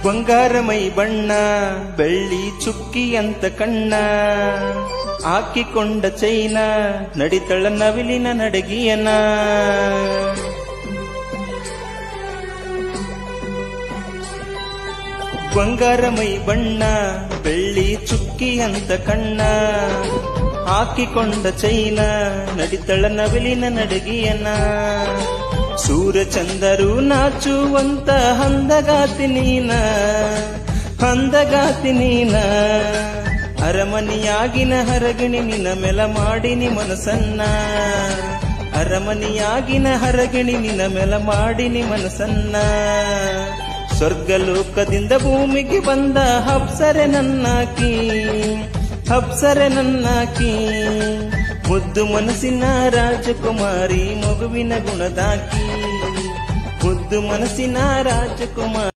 ಬಂಗಾರ ಮೈ ಬಣ್ಣ ಬೆಳ್ಳಿ ಚುಕ್ಕಿ ಅಂತ ಕಣ್ಣ ಹಾಕಿಕೊಂಡ ಚೈನ ನಡಿತಳ ನವಿಲಿನ ನಡಗಿಯನ ಬಂಗಾರ ಮೈ ಬಣ್ಣ ಬೆಳ್ಳಿ ಚುಕ್ಕಿ ಅಂತ ಕಣ್ಣ ಹಾಕಿಕೊಂಡ ಚೈನ ನಡಿತಳ ನವಿಲಿನ ನಡಗಿಯನ ಸೂರ್ಯಚಂದರು ನಾಚುವಂತ ಹಂದಗಾತಿ ನೀನ ಅರಮನಿಯಾಗಿನ ಹರಗಿಣಿ ನಿನ ಮೆಲ ಮಾಡಿನಿ ಮನಸನ್ನ ಅರಮನಿಯಾಗಿನ ಹರಗಿಣಿ ನಿನ ಮೆಲ ಮಾಡಿನಿ ಮನಸನ್ನ ಸ್ವರ್ಗಲೋಕದಿಂದ ಭೂಮಿಗೆ ಬಂದ ಹಬ್ಸರೆ ನನ್ನಾಕಿ ಮುದ್ದು ಮನಸ್ಸಿನ ರಾಜಕುಮಾರಿ ಮಗುವಿನ ಗುಣದಾಕಿ ಮುದ್ದು ಮನಸ್ಸಿನ ರಾಜಕುಮಾರಿ